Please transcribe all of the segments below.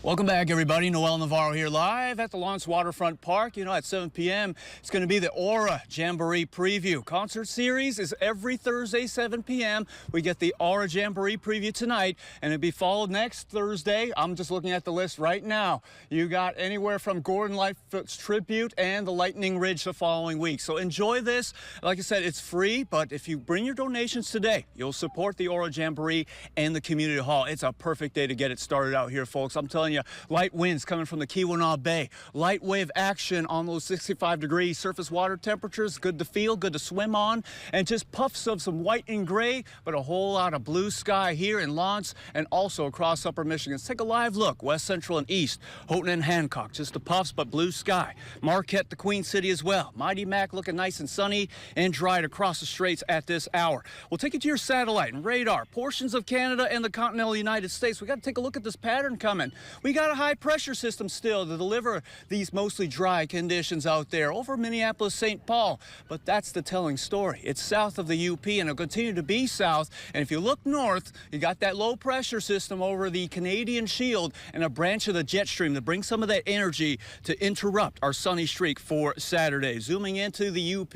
Welcome back, everybody. Noel Navarro here live at the Lawrence Waterfront Park. You know, at 7 p.m., it's going to be the Aura Jamboree Preview. Concert series is every Thursday, 7 p.m. We get the Aura Jamboree Preview tonight, and it'll be followed next Thursday. I'm just looking at the list right now. You got anywhere from Gordon Lightfoot's Tribute and the Lightning Ridge the following week. So enjoy this. Like I said, it's free, but if you bring your donations today, you'll support the Aura Jamboree and the community hall. It's a perfect day to get it started out here, folks. I'm telling you, light winds coming from the Keweenaw Bay, light wave action on those 65-degree surface water temperatures, good to feel, good to swim on, and just puffs of some white and gray, but a whole lot of blue sky here in Lawrence and also across upper Michigan. Let's take a live look, west, central, and east. Houghton and Hancock, just the puffs, but blue sky. Marquette, the Queen City as well. Mighty Mac looking nice and sunny and dried across the straits at this hour. We'll take you to your satellite and radar. Portions of Canada and the continental United States. We got to take a look at this pattern coming. We got a high pressure system still to deliver these mostly dry conditions out there over Minneapolis, St. Paul. But that's the telling story. It's south of the UP and it'll continue to be south. And if you look north, you got that low pressure system over the Canadian Shield and a branch of the jet stream to bring some of that energy to interrupt our sunny streak for Saturday. Zooming into the UP,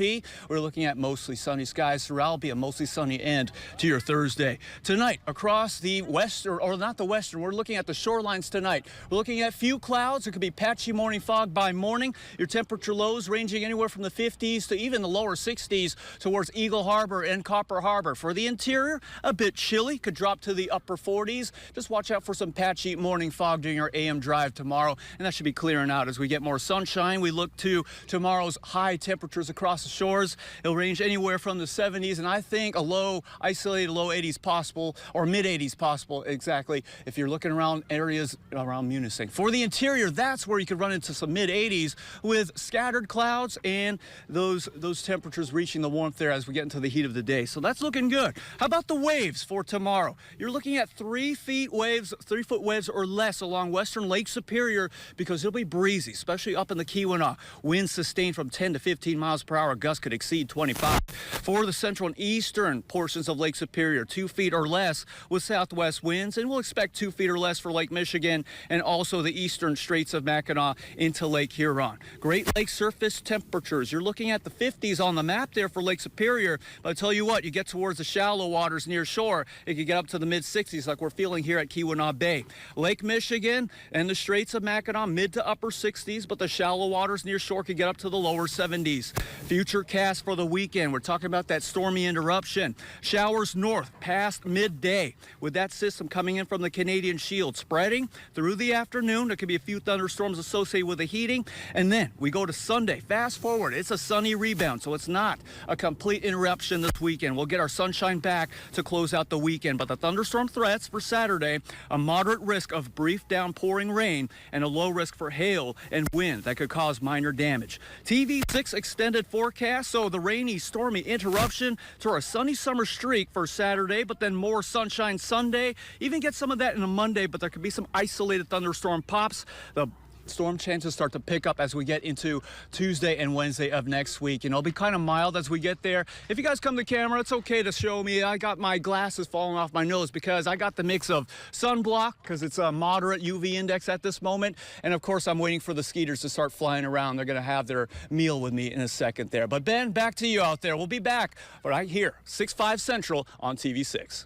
we're looking at mostly sunny skies throughout. It'll be a mostly sunny end to your Thursday. Tonight, across the western, or not the western, we're looking at the shorelines tonight. We're looking at few clouds. It could be patchy morning fog by morning. Your temperature lows ranging anywhere from the 50s to even the lower 60s towards Eagle Harbor and Copper Harbor. For the interior, a bit chilly. Could drop to the upper 40s. Just watch out for some patchy morning fog during your AM drive tomorrow, and that should be clearing out as we get more sunshine. We look to tomorrow's high temperatures across the shores. It'll range anywhere from the 70s, and I think a isolated low 80s possible, or mid 80s possible, exactly, if you're looking around areas around Munising. For the interior, that's where you could run into some mid 80s with scattered clouds and those temperatures reaching the warmth there as we get into the heat of the day. So that's looking good. How about the waves for tomorrow? You're looking at 3-foot waves or less along western Lake Superior because it'll be breezy, especially up in the Keweenaw. Winds sustained from 10 to 15 miles per hour. Gusts could exceed 25. For the central and eastern portions of Lake Superior, 2 feet or less with southwest winds, and we'll expect 2 feet or less for Lake Michigan and also the eastern Straits of Mackinac into Lake Huron. Great Lake surface temperatures. You're looking at the 50s on the map there for Lake Superior, but I tell you what, you get towards the shallow waters near shore, it could get up to the mid 60s like we're feeling here at Keweenaw Bay. Lake Michigan and the Straits of Mackinac, mid to upper 60s, but the shallow waters near shore could get up to the lower 70s. Future cast for the weekend, we're talking about that stormy interruption. Showers north past midday with that system coming in from the Canadian Shield, spreading through the afternoon. There could be a few thunderstorms associated with the heating, and then we go to Sunday. Fast forward, it's a sunny rebound, so it's not a complete interruption this weekend. We'll get our sunshine back to close out the weekend, but the thunderstorm threats for Saturday, a moderate risk of brief downpouring rain and a low risk for hail and wind that could cause minor damage. TV6 extended forecast, so the rainy, stormy interruption to our sunny summer streak for Saturday, but then more sunshine Sunday. Even get some of that in a Monday, but there could be some isolated thunderstorm pops. The storm chances start to pick up as we get into Tuesday and Wednesday of next week. And it'll be kind of mild as we get there. If you guys come to camera, it's okay to show me. I got my glasses falling off my nose because I got the mix of sunblock because it's a moderate UV index at this moment. And of course, I'm waiting for the skeeters to start flying around. They're going to have their meal with me in a second there. But Ben, back to you out there. We'll be back right here, 6-5 Central on TV6.